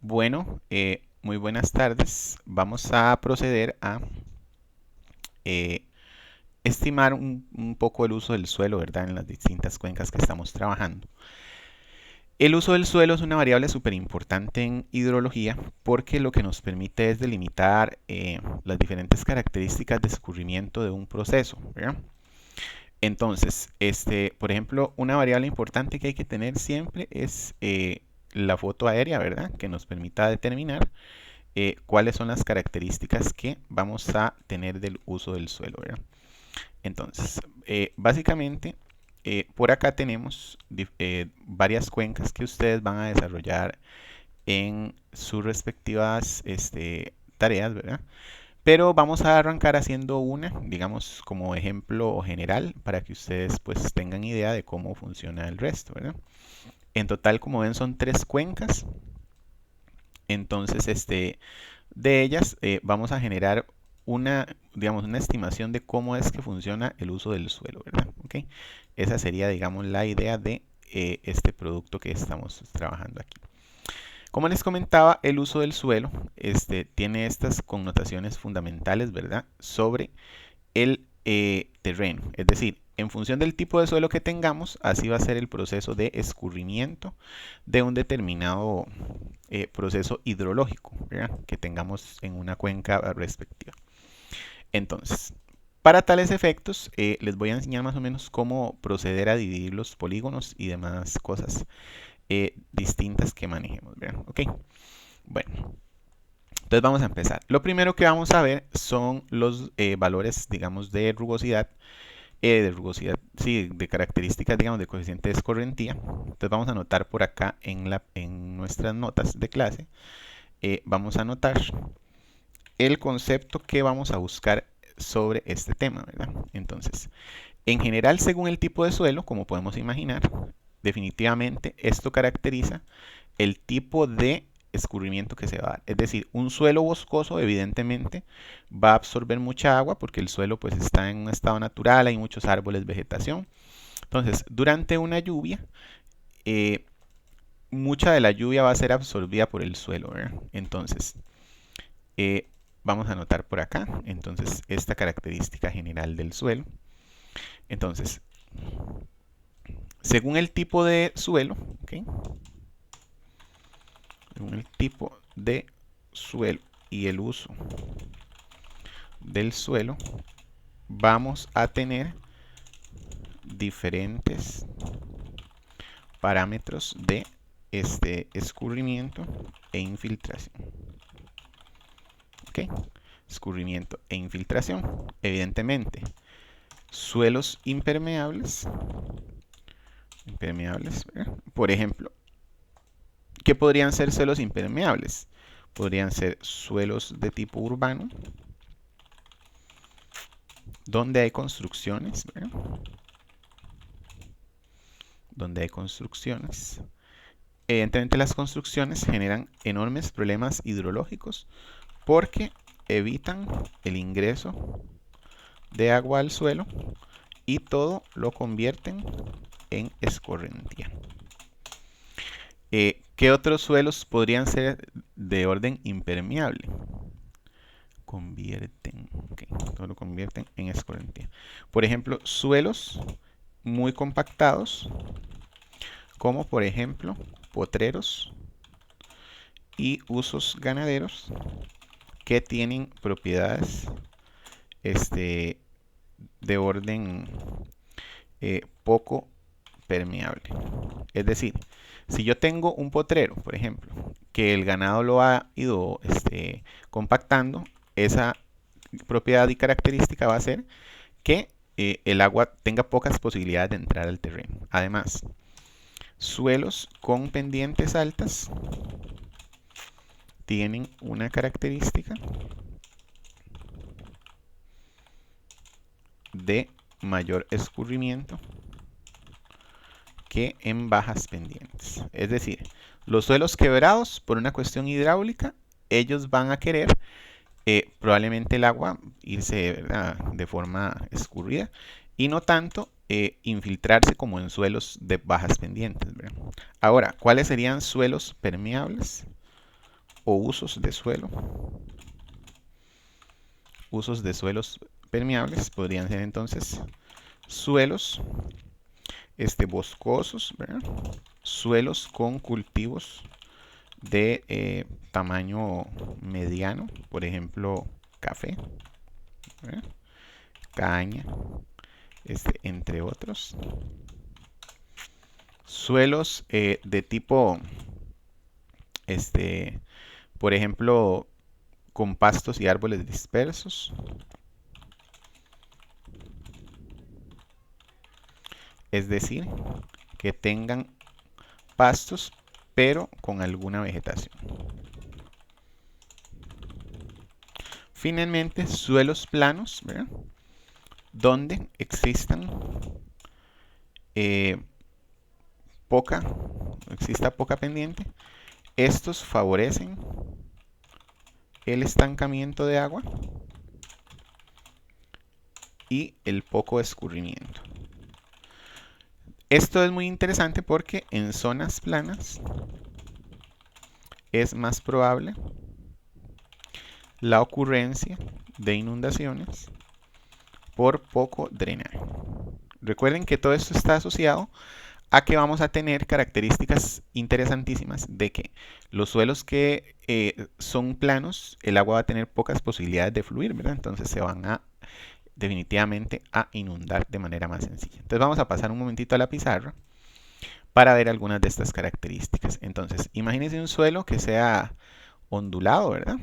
Bueno, muy buenas tardes. Vamos a proceder a eh, estimar un poco el uso del suelo, ¿verdad? En las distintas cuencas que estamos trabajando. El uso del suelo es una variable súper importante en hidrología porque lo que nos permite es delimitar las diferentes características de escurrimiento de un proceso, ¿verdad? Entonces, por ejemplo, una variable importante que hay que tener siempre es la foto aérea, ¿verdad? Que nos permita determinar cuáles son las características que vamos a tener del uso del suelo, ¿verdad? Entonces, básicamente, por acá tenemos varias cuencas que ustedes van a desarrollar en sus respectivas tareas, ¿verdad? Pero vamos a arrancar haciendo una, digamos, como ejemplo general para que ustedes pues tengan idea de cómo funciona el resto, ¿verdad? En total, como ven, son tres cuencas. Entonces, de ellas vamos a generar digamos, una estimación de cómo es que funciona el uso del suelo, ¿verdad? ¿Okay? Esa sería, digamos, la idea de este producto que estamos trabajando aquí. Como les comentaba, el uso del suelo tiene estas connotaciones fundamentales, ¿verdad? Sobre el terreno. Es decir, en función del tipo de suelo que tengamos, así va a ser el proceso de escurrimiento de un determinado proceso hidrológico, ¿verdad? Que tengamos en una cuenca respectiva. Entonces, para tales efectos, les voy a enseñar más o menos cómo proceder a dividir los polígonos y demás cosas distintas que manejemos, ¿verdad? Ok, bueno. Entonces vamos a empezar. Lo primero que vamos a ver son los valores, digamos, sí, de características, digamos, de coeficiente de escorrentía. Entonces vamos a anotar por acá en nuestras notas de clase, vamos a anotar el concepto que vamos a buscar sobre este tema, ¿verdad? Entonces, en general, según el tipo de suelo, como podemos imaginar, definitivamente esto caracteriza el tipo de escurrimiento que se va a dar. Es decir, un suelo boscoso evidentemente va a absorber mucha agua porque el suelo pues está en un estado natural, hay muchos árboles, vegetación. Entonces, durante una lluvia, eh, mucha de la lluvia va a ser absorbida por el suelo, ¿verdad? Entonces, eh, vamos a anotar por acá, entonces, esta característica general del suelo. Entonces, según el tipo de suelo, ¿okay? Según el tipo de suelo y el uso del suelo, vamos a tener diferentes parámetros de este escurrimiento e infiltración. ¿Ok? Escurrimiento e infiltración. Evidentemente, suelos impermeables. ¿Verdad? Por ejemplo, ¿qué podrían ser suelos impermeables? Podrían ser suelos de tipo urbano, donde hay construcciones, ¿verdad? Donde hay construcciones. Evidentemente las construcciones generan enormes problemas hidrológicos porque evitan el ingreso de agua al suelo y todo lo convierten en escorrentía. ¿Qué otros suelos podrían ser de orden impermeable? Todo lo convierten en escorrentía. Por ejemplo, suelos muy compactados, como por ejemplo potreros y usos ganaderos que tienen propiedades este, de orden poco permeable. Es decir, si yo tengo un potrero, por ejemplo, que el ganado lo ha ido compactando, esa propiedad y característica va a ser que el agua tenga pocas posibilidades de entrar al terreno. Además, suelos con pendientes altas tienen una característica de mayor escurrimiento que en bajas pendientes. Es decir, los suelos quebrados por una cuestión hidráulica, ellos van a querer probablemente el agua irse, ¿verdad?, de forma escurrida y no tanto infiltrarse como en suelos de bajas pendientes, ¿verdad? Ahora, ¿cuáles serían suelos permeables? o usos de suelo. Usos de suelos permeables podrían ser entonces suelos boscosos, ¿verdad? Suelos con cultivos de tamaño mediano, por ejemplo, café, ¿verdad? Caña, entre otros. Suelos de tipo, por ejemplo, con pastos y árboles dispersos. Es decir, que tengan pastos, pero con alguna vegetación. Finalmente, suelos planos, ¿verdad? Donde existan exista poca pendiente. Estos favorecen el estancamiento de agua y el poco escurrimiento. Esto es muy interesante porque en zonas planas es más probable la ocurrencia de inundaciones por poco drenaje. Recuerden que todo esto está asociado a que vamos a tener características interesantísimas de que los suelos que son planos, el agua va a tener pocas posibilidades de fluir, ¿verdad? Entonces se van a definitivamente a inundar de manera más sencilla. Entonces vamos a pasar un momentito a la pizarra para ver algunas de estas características. Entonces, imagínense un suelo que sea ondulado, ¿verdad?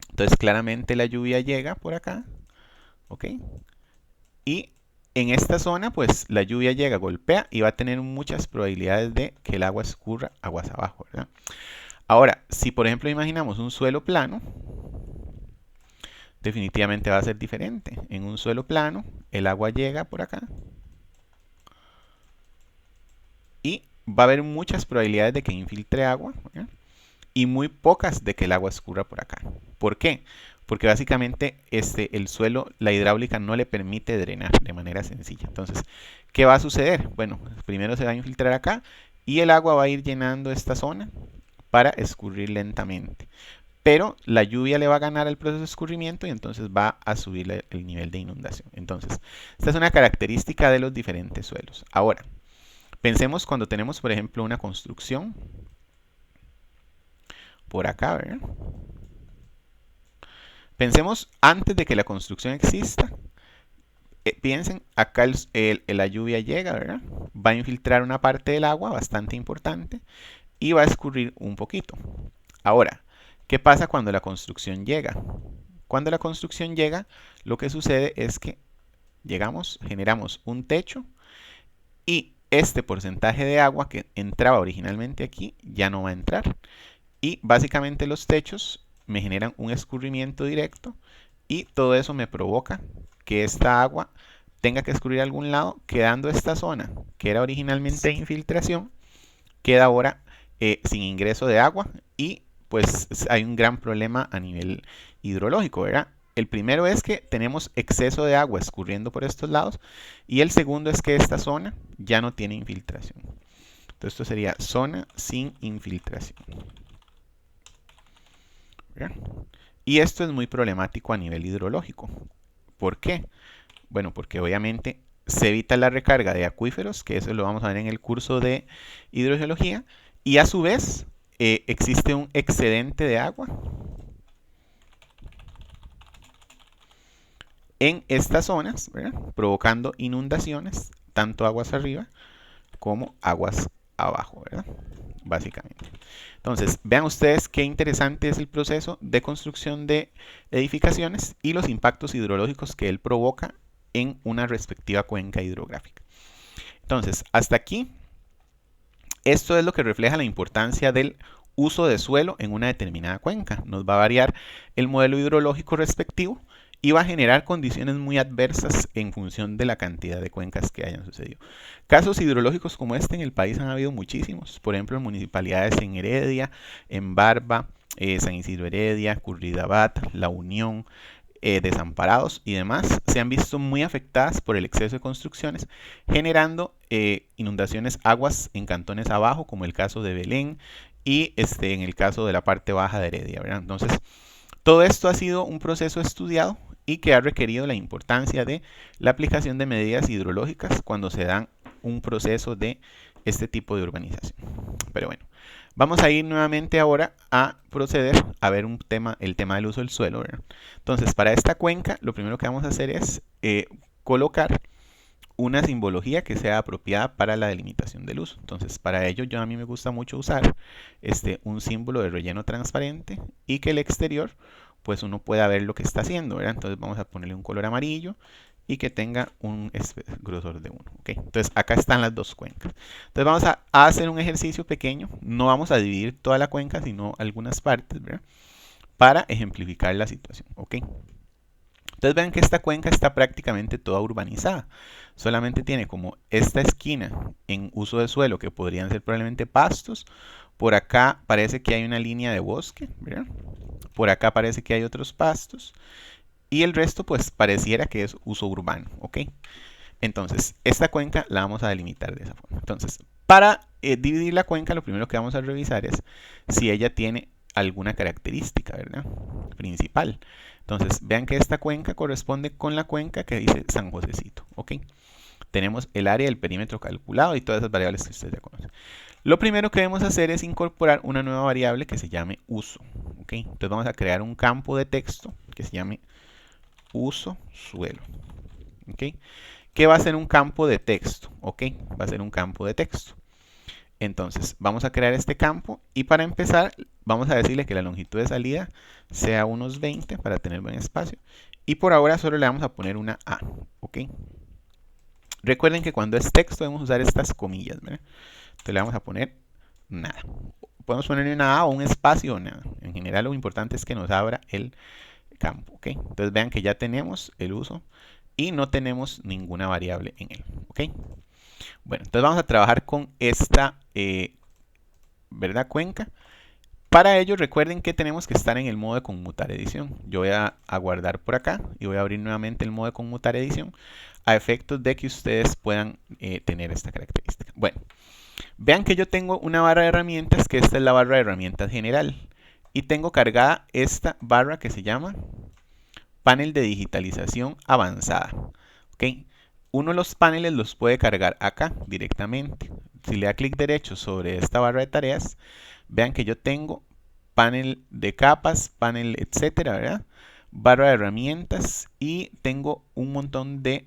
Entonces claramente la lluvia llega por acá, ¿ok? Y en esta zona, pues la lluvia llega, golpea y va a tener muchas probabilidades de que el agua escurra aguas abajo, ¿verdad? Ahora, si por ejemplo imaginamos un suelo plano, definitivamente va a ser diferente. En un suelo plano, el agua llega por acá y va a haber muchas probabilidades de que infiltre agua, ¿verdad? Y muy pocas de que el agua escurra por acá. ¿Por qué? Porque básicamente el suelo, la hidráulica no le permite drenar de manera sencilla. Entonces, ¿qué va a suceder? Bueno, primero se va a infiltrar acá y el agua va a ir llenando esta zona para escurrir lentamente. Pero la lluvia le va a ganar al proceso de escurrimiento y entonces va a subir el nivel de inundación. Entonces, esta es una característica de los diferentes suelos. Ahora, pensemos cuando tenemos, por ejemplo, una construcción por acá, ¿verdad? Pensemos antes de que la construcción exista. Piensen, acá la lluvia llega, ¿verdad? Va a infiltrar una parte del agua bastante importante y va a escurrir un poquito. Ahora, ¿qué pasa cuando la construcción llega? Cuando la construcción llega, lo que sucede es que generamos un techo y este porcentaje de agua que entraba originalmente aquí ya no va a entrar. Y básicamente los techos me generan un escurrimiento directo y todo eso me provoca que esta agua tenga que escurrir a algún lado, quedando esta zona que era originalmente infiltración, queda ahora sin ingreso de agua y pues hay un gran problema a nivel hidrológico, ¿verdad? El primero es que tenemos exceso de agua escurriendo por estos lados y el segundo es que esta zona ya no tiene infiltración. Entonces esto sería zona sin infiltración. ¿Verdad? Y esto es muy problemático a nivel hidrológico. ¿Por qué? Bueno, porque obviamente se evita la recarga de acuíferos, que eso lo vamos a ver en el curso de hidrogeología, y a su vez existe un excedente de agua en estas zonas, ¿verdad? Provocando inundaciones, tanto aguas arriba como aguas abajo, ¿verdad? Básicamente. Entonces, vean ustedes qué interesante es el proceso de construcción de edificaciones y los impactos hidrológicos que él provoca en una respectiva cuenca hidrográfica. Entonces, hasta aquí, esto es lo que refleja la importancia del uso de suelo en una determinada cuenca. Nos va a variar el modelo hidrológico respectivo y va a generar condiciones muy adversas en función de la cantidad de cuencas que hayan sucedido. Casos hidrológicos como este en el país han habido muchísimos. Por ejemplo, en municipalidades en Heredia, en Barba, San Isidro Heredia, Curridabat, La Unión, Desamparados y demás se han visto muy afectadas por el exceso de construcciones, generando inundaciones, aguas en cantones abajo, como el caso de Belén y en el caso de la parte baja de Heredia, ¿verdad? Entonces, todo esto ha sido un proceso estudiado y que ha requerido la importancia de la aplicación de medidas hidrológicas cuando se dan un proceso de este tipo de urbanización. Pero bueno, vamos a ir nuevamente ahora a proceder a ver el tema del uso del suelo, ¿verdad? Entonces, para esta cuenca, lo primero que vamos a hacer es colocar una simbología que sea apropiada para la delimitación del uso. Entonces, para ello, a mí me gusta mucho usar un símbolo de relleno transparente y que el exterior, pues uno pueda ver lo que está haciendo, ¿verdad? Entonces vamos a ponerle un color amarillo y que tenga un grosor de 1. ¿Okay? Entonces, acá están las dos cuencas. Entonces, vamos a hacer un ejercicio pequeño. No vamos a dividir toda la cuenca, sino algunas partes, ¿verdad? Para ejemplificar la situación. ¿Ok? Entonces vean que esta cuenca está prácticamente toda urbanizada. Solamente tiene como esta esquina en uso de suelo que podrían ser probablemente pastos. Por acá parece que hay una línea de bosque, ¿verdad? Por acá parece que hay otros pastos. Y el resto pues pareciera que es uso urbano, ¿ok? Entonces, esta cuenca la vamos a delimitar de esa forma. Entonces, para dividir la cuenca, lo primero que vamos a revisar es si ella tiene alguna característica, ¿verdad? Principal. Entonces, vean que esta cuenca corresponde con la cuenca que dice San Josecito, ¿ok? Tenemos el área del perímetro calculado y todas esas variables que ustedes ya conocen. Lo primero que debemos hacer es incorporar una nueva variable que se llame uso, ¿ok? Entonces vamos a crear un campo de texto que se llame uso suelo, ¿ok? ¿Qué va a ser un campo de texto? ¿Ok? Va a ser un campo de texto. Entonces, vamos a crear este campo y para empezar, vamos a decirle que la longitud de salida sea unos 20 para tener buen espacio. Y por ahora solo le vamos a poner una A. ¿Ok? Recuerden que cuando es texto debemos usar estas comillas, ¿verdad? Entonces le vamos a poner nada. Podemos ponerle una A o un espacio o nada. En general lo importante es que nos abra el campo. ¿Ok? Entonces vean que ya tenemos el uso y no tenemos ninguna variable en él. ¿Ok? Bueno, entonces vamos a trabajar con esta ¿verdad? Cuenca. Para ello recuerden que tenemos que estar en el modo de conmutar edición. Yo voy a guardar por acá y voy a abrir nuevamente el modo de conmutar edición a efectos de que ustedes puedan tener esta característica. Bueno, vean que yo tengo una barra de herramientas, que esta es la barra de herramientas general. Y tengo cargada esta barra que se llama panel de digitalización avanzada. ¿Ok? Uno de los paneles los puede cargar acá directamente. Si le da clic derecho sobre esta barra de tareas, vean que yo tengo panel de capas, panel etcétera, ¿verdad? Barra de herramientas y tengo un montón de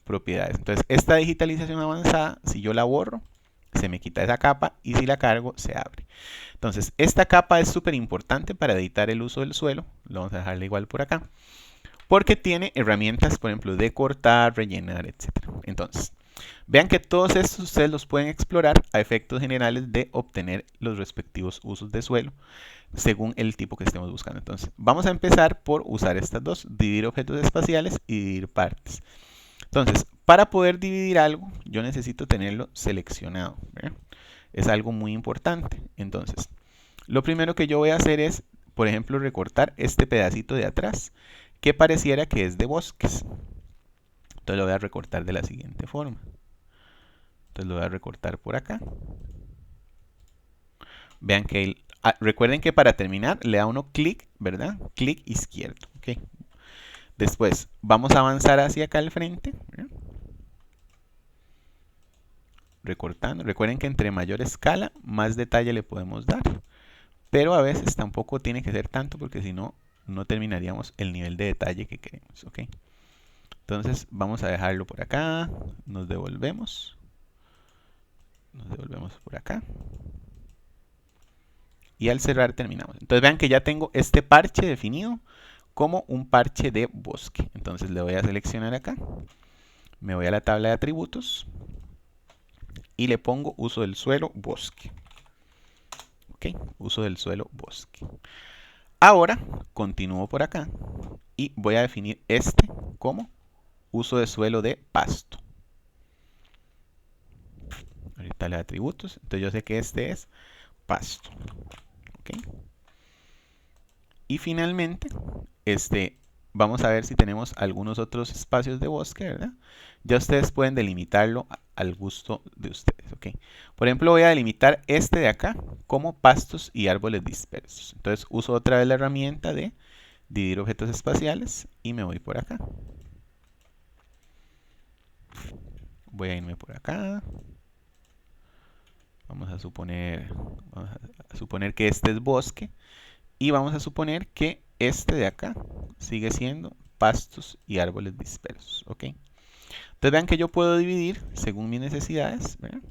propiedades. Entonces, esta digitalización avanzada, si yo la borro, se me quita esa capa y si la cargo, se abre. Entonces, esta capa es súper importante para editar el uso del suelo. Lo vamos a dejarle igual por acá. Porque tiene herramientas, por ejemplo, de cortar, rellenar, etc. Entonces, vean que todos estos ustedes los pueden explorar a efectos generales de obtener los respectivos usos de suelo según el tipo que estemos buscando. Entonces, vamos a empezar por usar estas dos, dividir objetos espaciales y dividir partes. Entonces, para poder dividir algo, yo necesito tenerlo seleccionado, ¿verdad? Es algo muy importante. Entonces, lo primero que yo voy a hacer es, por ejemplo, recortar este pedacito de atrás que pareciera que es de bosques. Entonces lo voy a recortar de la siguiente forma. Entonces lo voy a recortar por acá. Vean que recuerden que para terminar le da uno clic, ¿verdad? Clic izquierdo. ¿Okay? Después vamos a avanzar hacia acá al frente, ¿verdad? Recortando. Recuerden que entre mayor escala, más detalle le podemos dar. Pero a veces tampoco tiene que ser tanto porque si no, no terminaríamos el nivel de detalle que queremos. ¿Ok? Entonces vamos a dejarlo por acá. Nos devolvemos. Nos devolvemos por acá. Y al cerrar terminamos. Entonces vean que ya tengo este parche definido como un parche de bosque. Entonces le voy a seleccionar acá. Me voy a la tabla de atributos. Y le pongo uso del suelo bosque. Ok, uso del suelo bosque. Ahora continúo por acá. Y voy a definir este como uso de suelo de pasto. Ahorita le atributos. Entonces yo sé que este es pasto. ¿Okay? Y finalmente, vamos a ver si tenemos algunos otros espacios de bosque, ¿verdad? Ya ustedes pueden delimitarlo al gusto de ustedes, ¿ok? Por ejemplo, voy a delimitar este de acá como pastos y árboles dispersos. Entonces uso otra vez la herramienta de dividir objetos espaciales y me voy por acá. Voy a irme por acá. Vamos a suponer que este es bosque y vamos a suponer que este de acá sigue siendo pastos y árboles dispersos, ¿ok? Entonces vean que yo puedo dividir según mis necesidades, ¿verdad?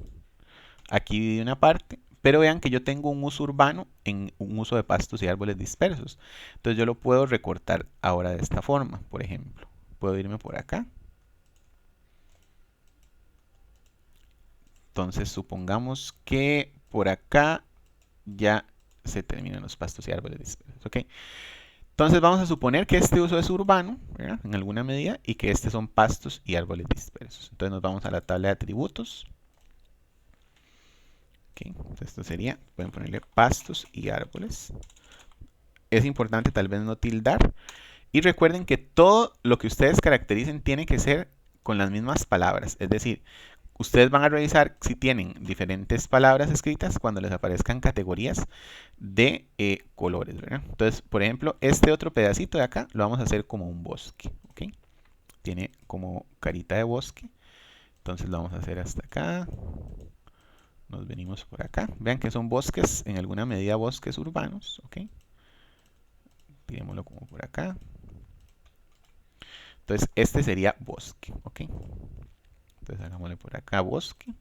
Aquí dividí una parte, pero vean que yo tengo un uso urbano en un uso de pastos y árboles dispersos. Entonces yo lo puedo recortar ahora de esta forma, por ejemplo. Puedo irme por acá. Entonces supongamos que por acá ya se terminan los pastos y árboles dispersos, ¿ok? Entonces vamos a suponer que este uso es urbano, ¿verdad? En alguna medida, y que estos son pastos y árboles dispersos. Entonces nos vamos a la tabla de atributos. Okay. Entonces esto sería, pueden ponerle pastos y árboles. Es importante tal vez no tildar. Y recuerden que todo lo que ustedes caractericen tiene que ser con las mismas palabras. Es decir, ustedes van a revisar si tienen diferentes palabras escritas cuando les aparezcan categorías de colores, ¿verdad? Entonces, por ejemplo, este otro pedacito de acá lo vamos a hacer como un bosque, ¿ok? Tiene como carita de bosque. Entonces lo vamos a hacer hasta acá. Nos venimos por acá. Vean que son bosques, en alguna medida bosques urbanos, ¿ok? Tirémoslo como por acá. Entonces, este sería bosque, ¿ok? Entonces, hagámosle por acá bosque.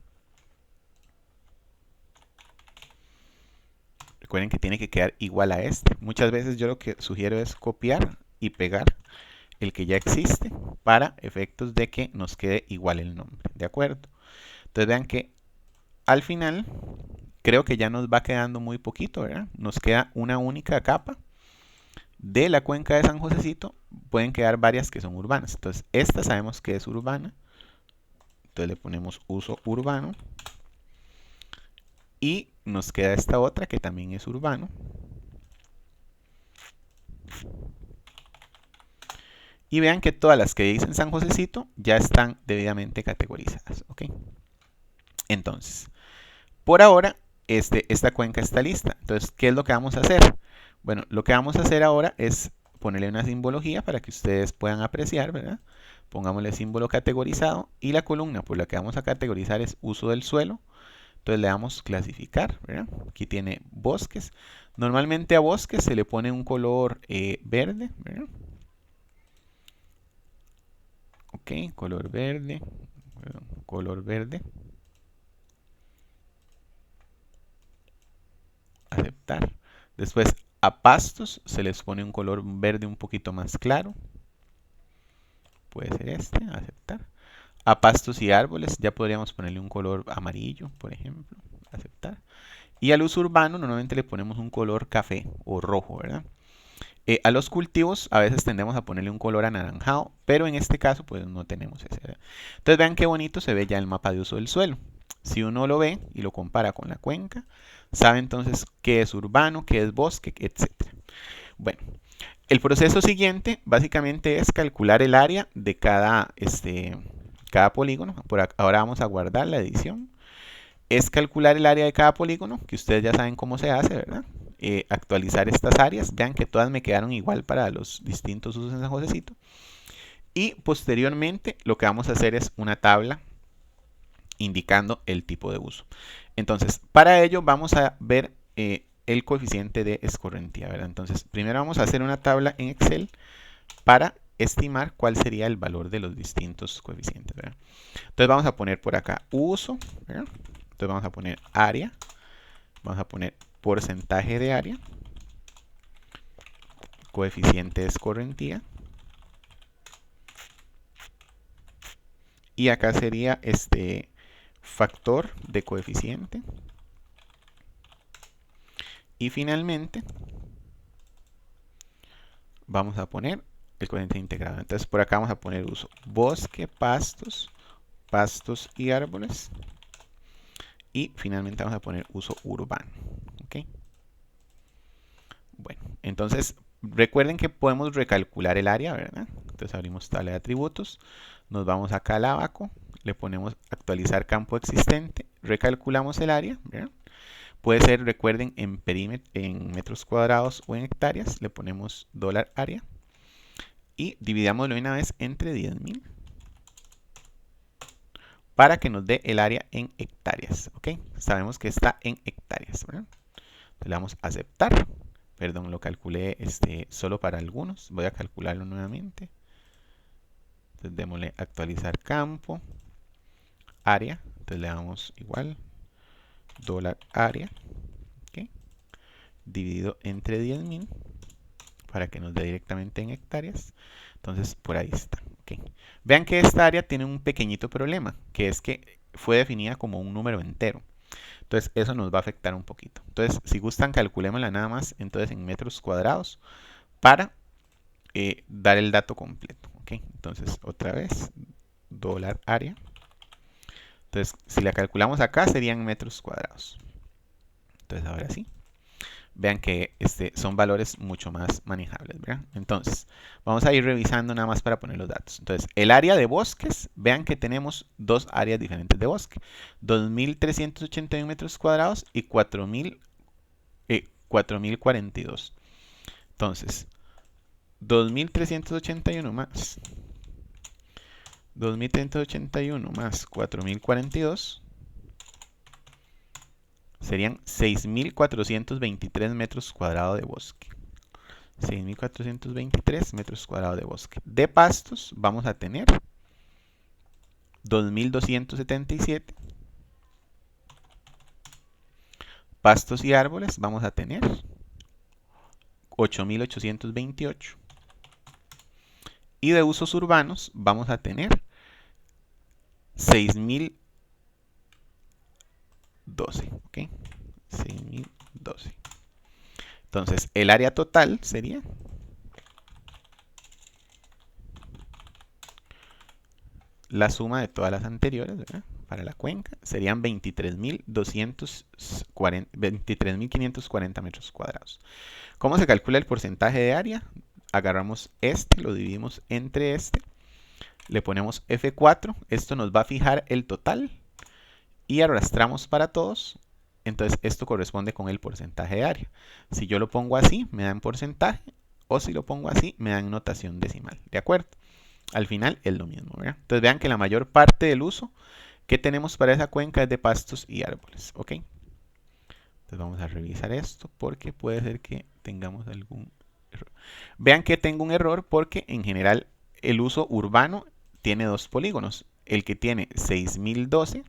Recuerden que tiene que quedar igual a este. Muchas veces yo lo que sugiero es copiar y pegar el que ya existe para efectos de que nos quede igual el nombre, ¿de acuerdo? Entonces, vean que al final creo que ya nos va quedando muy poquito, ¿verdad? Nos queda una única capa de la cuenca de San Josecito. Pueden quedar varias que son urbanas. Entonces, esta sabemos que es urbana. Entonces le ponemos uso urbano. Y nos queda esta otra que también es urbano. Y vean que todas las que dicen San Josecito ya están debidamente categorizadas, ¿ok? Entonces, por ahora, esta cuenca está lista. Entonces, ¿qué es lo que vamos a hacer? Bueno, lo que vamos a hacer ahora es ponerle una simbología para que ustedes puedan apreciar, ¿verdad? Pongámosle símbolo categorizado y la columna por la que vamos a categorizar es uso del suelo. Entonces le damos clasificar, ¿verdad? Aquí tiene bosques. Normalmente a bosques se le pone un color verde, ¿verdad? Ok, color verde, perdón, color verde. Aceptar. Después a pastos se les pone un color verde un poquito más claro. Puede ser este, aceptar. A pastos y árboles ya podríamos ponerle un color amarillo, por ejemplo, aceptar. Y al uso urbano normalmente le ponemos un color café o rojo, ¿verdad? A los cultivos a veces tendemos a ponerle un color anaranjado, pero en este caso pues no tenemos ese, ¿verdad? Entonces vean qué bonito se ve ya el mapa de uso del suelo. Si uno lo ve y lo compara con la cuenca, sabe entonces qué es urbano, qué es bosque, etc. Bueno, el proceso siguiente básicamente es calcular el área de cada polígono. Ahora vamos a guardar la edición. Es calcular el área de cada polígono, que ustedes ya saben cómo se hace, ¿verdad? Actualizar estas áreas. Vean que todas me quedaron igual para los distintos usos en San Josecito. Y posteriormente lo que vamos a hacer es una tabla indicando el tipo de uso. Entonces, para ello vamos a ver el coeficiente de escorrentía, ¿verdad? Entonces, primero vamos a hacer una tabla en Excel para estimar cuál sería el valor de los distintos coeficientes, ¿verdad? Entonces vamos a poner por acá uso, ¿verdad? Entonces vamos a poner área, vamos a poner porcentaje de área, coeficiente de escorrentía, y acá sería este factor de coeficiente, y finalmente vamos a poner el coeficiente integrado. Entonces por acá vamos a poner uso bosque, pastos, pastos y árboles, y finalmente vamos a poner uso urbano. ¿Ok? Bueno, entonces recuerden que podemos recalcular el área, ¿verdad? Entonces abrimos tabla de atributos, nos vamos acá al abaco le ponemos actualizar campo existente, recalculamos el área, ¿verdad? Puede ser, recuerden, en perímetro, en metros cuadrados o en hectáreas, le ponemos $área y dividámoslo una vez entre 10.000 para que nos dé el área en hectáreas, ¿ok? Sabemos que está en hectáreas, ¿verdad? Le damos a aceptar. Perdón, lo calculé solo para algunos. Voy a calcularlo nuevamente. Entonces démosle actualizar campo, área. Entonces le damos igual, $área, ¿ok? Dividido entre 10.000 para que nos dé directamente en hectáreas. Entonces por ahí está, ¿ok? Vean que esta área tiene un pequeñito problema, que es que fue definida como un número entero. Entonces eso nos va a afectar un poquito. Entonces si gustan calculémosla nada más entonces en metros cuadrados para dar el dato completo, ¿ok? Entonces otra vez $área. Entonces si la calculamos acá serían metros cuadrados. Entonces ahora sí, vean que son valores mucho más manejables, ¿verdad? Entonces, vamos a ir revisando nada más para poner los datos. Entonces, el área de bosques, vean que tenemos dos áreas diferentes de bosque. 2.381 metros cuadrados y 4.042. Entonces, 2.381 más 2.381 más 4.042 serían 6.423 metros cuadrados de bosque. 6.423 metros cuadrados de bosque. De pastos vamos a tener 2.277. Pastos y árboles vamos a tener 8.828. Y de usos urbanos vamos a tener 6.012. ¿Ok? 6.012. Entonces, el área total sería la suma de todas las anteriores, ¿verdad? Para la cuenca serían 23.540 metros cuadrados. ¿Cómo se calcula el porcentaje de área? Agarramos lo dividimos entre le ponemos F4, esto nos va a fijar el total y arrastramos para todos. Entonces esto corresponde con el porcentaje de área. Si yo lo pongo así, me dan porcentaje, o si lo pongo así, me dan notación decimal. ¿De acuerdo? Al final es lo mismo, ¿verdad? Entonces vean que la mayor parte del uso que tenemos para esa cuenca es de pastos y árboles, ¿ok? Entonces vamos a revisar esto porque puede ser que tengamos algún error. Vean que tengo un error porque en general el uso urbano tiene dos polígonos. El que tiene 6.012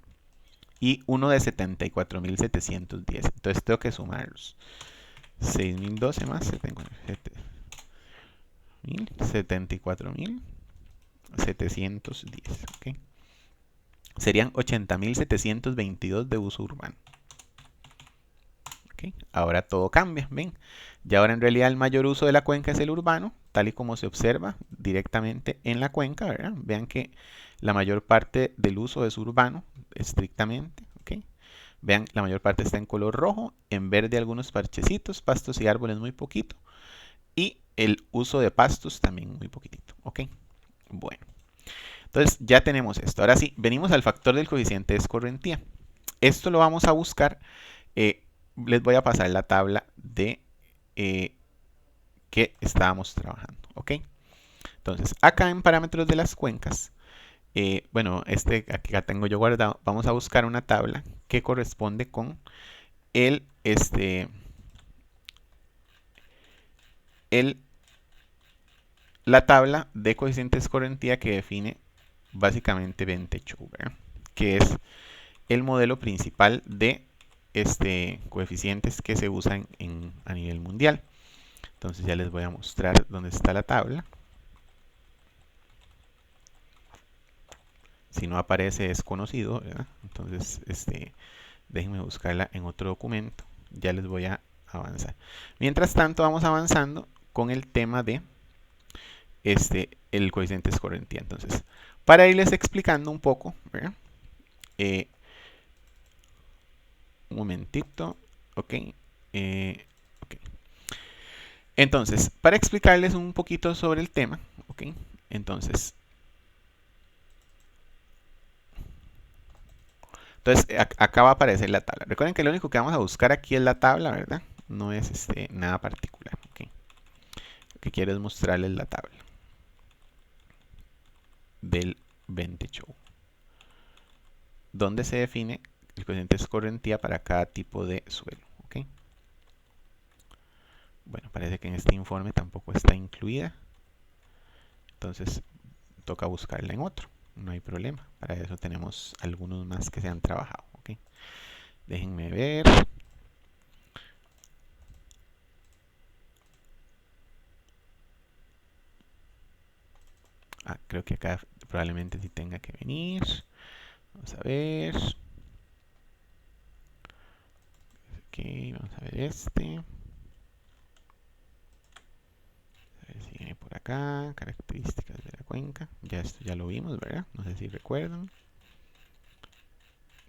y uno de 74.710. Entonces tengo que sumarlos. 6.012 más 74.710. ¿Ok? Serían 80.722 de uso urbano. ¿Okay? Ahora todo cambia, ¿ven? Y ahora en realidad el mayor uso de la cuenca es el urbano, tal y como se observa directamente en la cuenca, ¿verdad? Vean que la mayor parte del uso es urbano, estrictamente, ¿ok? Vean, la mayor parte está en color rojo, en verde algunos parchecitos, pastos y árboles muy poquito, y el uso de pastos también muy poquitito, ¿ok? Bueno, entonces ya tenemos esto. Ahora sí, venimos al factor del coeficiente de escorrentía. Esto lo vamos a buscar. Les voy a pasar la tabla de que estábamos trabajando, ¿ok? Entonces, acá en parámetros de las cuencas, bueno, acá tengo yo guardado, vamos a buscar una tabla que corresponde con el, la tabla de coeficiente de escorrentía que define básicamente Ventechow, ¿verdad? Que es el modelo principal de coeficientes que se usan a nivel mundial. Entonces ya les voy a mostrar dónde está la tabla. Si no aparece es conocido, ¿verdad? Entonces déjenme buscarla en otro documento. Ya les voy a avanzar. Mientras tanto vamos avanzando con el tema de el coeficiente de escorrentía. Entonces, para irles explicando un poco, ¿verdad? Un momentito, ok. Ok. Entonces, para explicarles un poquito sobre el tema, ok. Entonces, Entonces, acá va a aparecer la tabla. Recuerden que lo único que vamos a buscar aquí es la tabla, ¿verdad? No es nada particular. ¿Ok? Lo que quiero es mostrarles la tabla del 20 show, donde se define el coeficiente de escorrentía para cada tipo de suelo. ¿Ok? Bueno, parece que en este informe tampoco está incluida. Entonces, toca buscarla en otro. No hay problema. Para eso tenemos algunos más que se han trabajado. ¿Ok? Déjenme ver. Creo que acá probablemente sí tenga que venir. Vamos a ver. Ok, vamos a ver este. A ver si viene por acá. Características de la cuenca. Ya esto ya lo vimos, ¿verdad? No sé si recuerdan.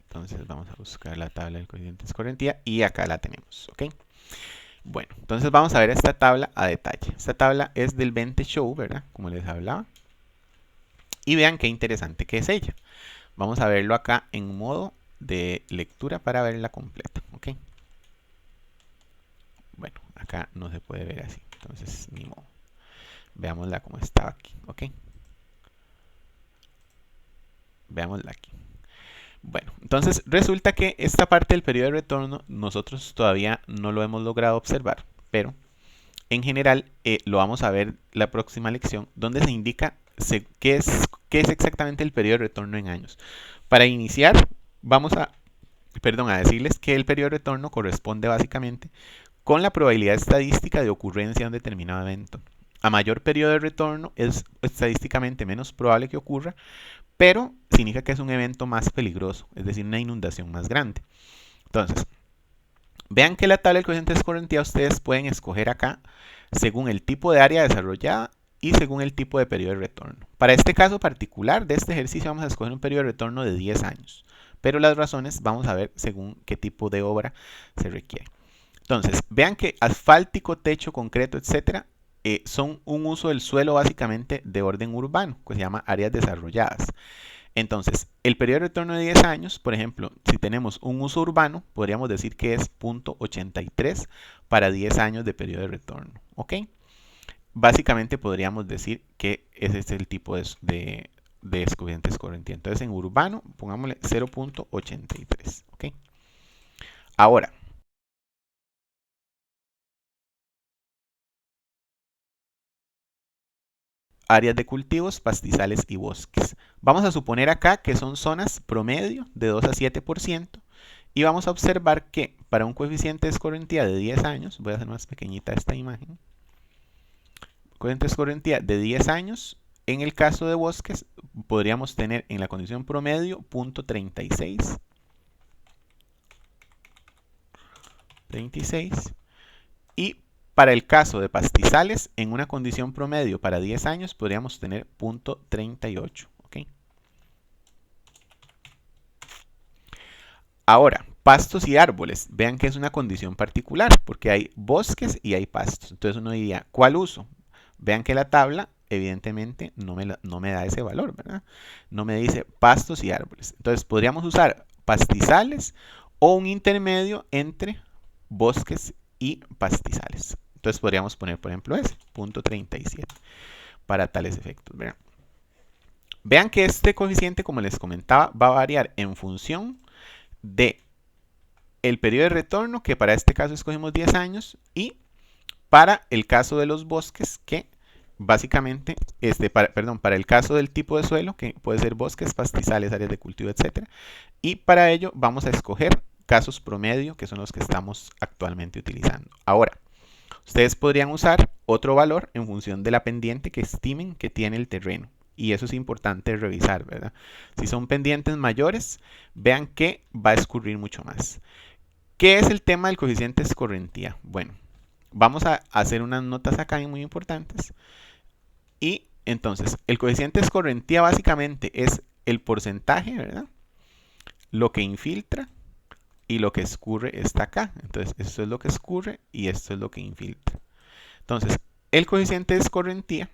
Entonces vamos a buscar la tabla del coeficiente de escorrentía y acá la tenemos, ¿ok? Bueno, entonces vamos a ver esta tabla a detalle. Esta tabla es del 20 show, ¿verdad? Como les hablaba. Y vean qué interesante que es ella. Vamos a verlo acá en modo de lectura para verla completa, ¿ok? Bueno, acá no se puede ver así, entonces ni modo. Veámosla como estaba aquí, ¿ok? Veámosla aquí. Bueno, entonces resulta que esta parte del periodo de retorno nosotros todavía no lo hemos logrado observar, pero en general lo vamos a ver la próxima lección, donde se indica qué es exactamente el periodo de retorno en años. Para iniciar, vamos a decirles que el periodo de retorno corresponde básicamente con la probabilidad estadística de ocurrencia de un determinado evento. A mayor periodo de retorno es estadísticamente menos probable que ocurra, pero significa que es un evento más peligroso, es decir, una inundación más grande. Entonces, vean que la tabla del coeficiente de escorrentía ustedes pueden escoger acá según el tipo de área desarrollada y según el tipo de periodo de retorno. Para este caso particular de este ejercicio vamos a escoger un periodo de retorno de 10 años, pero las razones vamos a ver según qué tipo de obra se requiere. Entonces, vean que asfáltico, techo, concreto, etcétera, son un uso del suelo básicamente de orden urbano, que se llama áreas desarrolladas. Entonces, el periodo de retorno de 10 años, por ejemplo, si tenemos un uso urbano, podríamos decir que es 0.83 para 10 años de periodo de retorno. ¿Ok? Básicamente podríamos decir que ese es el tipo de coeficiente escorrentía. Entonces, en urbano, pongámosle 0.83. ¿Ok? Ahora, áreas de cultivos, pastizales y bosques. Vamos a suponer acá que son zonas promedio de 2 a 7% y vamos a observar que para un coeficiente de escorrentía de 10 años, voy a hacer más pequeñita esta imagen, coeficiente de escorrentía de 10 años, en el caso de bosques podríamos tener en la condición promedio 0.36, 36, y para el caso de pastizales, en una condición promedio para 10 años podríamos tener 0.38. ¿Ok? Ahora, pastos y árboles. Vean que es una condición particular, porque hay bosques y hay pastos. Entonces uno diría, ¿cuál uso? Vean que la tabla, evidentemente, no me da ese valor, ¿verdad? No me dice pastos y árboles. Entonces podríamos usar pastizales o un intermedio entre bosques y pastizales. Entonces podríamos poner, por ejemplo, ese, 0.37 para tales efectos, ¿verdad? Vean que este coeficiente, como les comentaba, va a variar en función de el periodo de retorno, que para este caso escogimos 10 años, y para el caso de los bosques, que básicamente, para el caso del tipo de suelo, que puede ser bosques, pastizales, áreas de cultivo, etcétera, y para ello vamos a escoger casos promedio, que son los que estamos actualmente utilizando. Ahora, ustedes podrían usar otro valor en función de la pendiente que estimen que tiene el terreno. Y eso es importante revisar, ¿verdad? Si son pendientes mayores, vean que va a escurrir mucho más. ¿Qué es el tema del coeficiente de escorrentía? Bueno, vamos a hacer unas notas acá muy importantes. Y entonces, el coeficiente de escorrentía básicamente es el porcentaje, ¿verdad? Lo que infiltra y lo que escurre está acá. Entonces, esto es lo que escurre y esto es lo que infiltra. Entonces, el coeficiente de escorrentía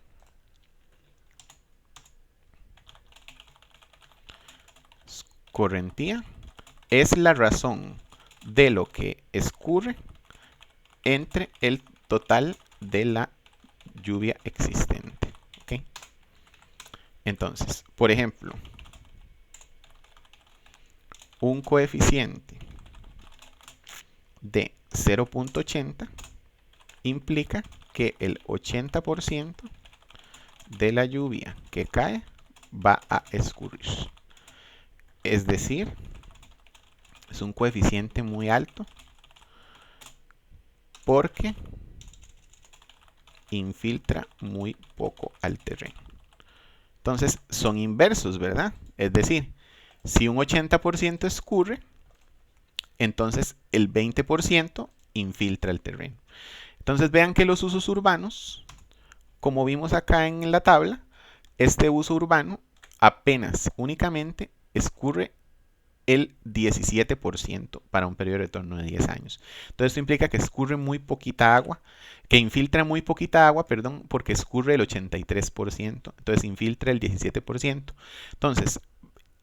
es la razón de lo que escurre entre el total de la lluvia existente. ¿Ok? Entonces, por ejemplo, un coeficiente de 0.80 implica que el 80% de la lluvia que cae va a escurrir. Es decir, es un coeficiente muy alto porque infiltra muy poco al terreno. Entonces son inversos, ¿verdad? Es decir, si un 80% escurre, entonces el 20% infiltra el terreno. Entonces vean que los usos urbanos, como vimos acá en la tabla, este uso urbano apenas únicamente escurre el 17% para un periodo de retorno de 10 años. Entonces esto implica que escurre muy poquita agua, que infiltra muy poquita agua, perdón, porque escurre el 83%, entonces infiltra el 17%. Entonces,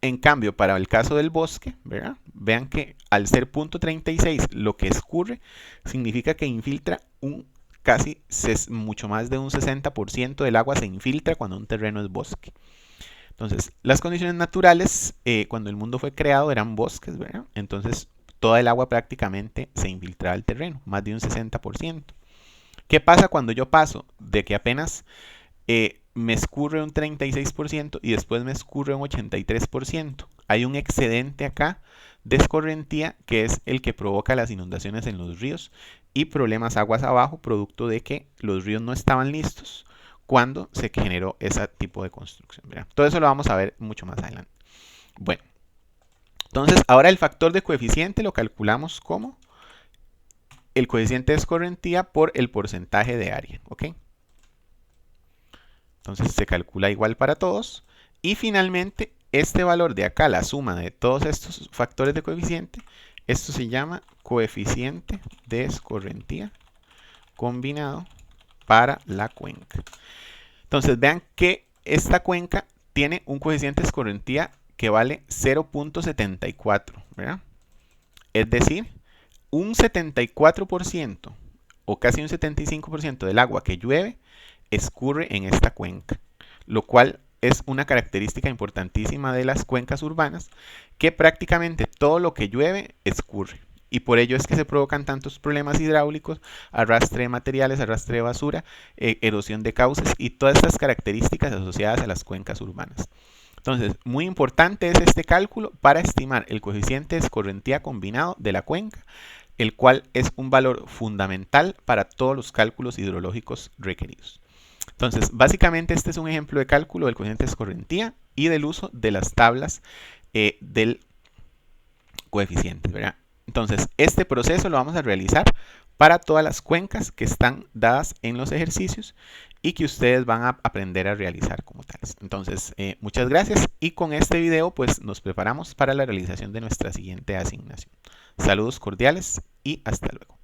en cambio, para el caso del bosque, ¿verdad? Vean que al ser 0.36 lo que escurre significa que infiltra casi mucho más de un 60% del agua se infiltra cuando un terreno es bosque. Entonces, las condiciones naturales, cuando el mundo fue creado, eran bosques, ¿verdad? Entonces, toda el agua prácticamente se infiltraba al terreno, más de un 60%. ¿Qué pasa cuando yo paso de que apenas me escurre un 36% y después me escurre un 83%? Hay un excedente acá de escorrentía que es el que provoca las inundaciones en los ríos y problemas aguas abajo, producto de que los ríos no estaban listos cuando se generó ese tipo de construcción, ¿verdad? Todo eso lo vamos a ver mucho más adelante. Bueno, entonces ahora el factor de coeficiente lo calculamos como el coeficiente de escorrentía por el porcentaje de área, ¿ok? Entonces se calcula igual para todos. Y finalmente, este valor de acá, la suma de todos estos factores de coeficiente, esto se llama coeficiente de escorrentía combinado para la cuenca. Entonces vean que esta cuenca tiene un coeficiente de escorrentía que vale 0.74, ¿verdad? Es decir, un 74% o casi un 75% del agua que llueve escurre en esta cuenca, lo cual es una característica importantísima de las cuencas urbanas, que prácticamente todo lo que llueve escurre. Y por ello es que se provocan tantos problemas hidráulicos, arrastre de materiales, arrastre de basura, erosión de cauces y todas estas características asociadas a las cuencas urbanas. Entonces, muy importante es este cálculo para estimar el coeficiente de escorrentía combinado de la cuenca, el cual es un valor fundamental para todos los cálculos hidrológicos requeridos. Entonces, básicamente este es un ejemplo de cálculo del coeficiente de escorrentía y del uso de las tablas del coeficiente, ¿verdad? Entonces, este proceso lo vamos a realizar para todas las cuencas que están dadas en los ejercicios y que ustedes van a aprender a realizar como tales. Entonces, muchas gracias y con este video pues nos preparamos para la realización de nuestra siguiente asignación. Saludos cordiales y hasta luego.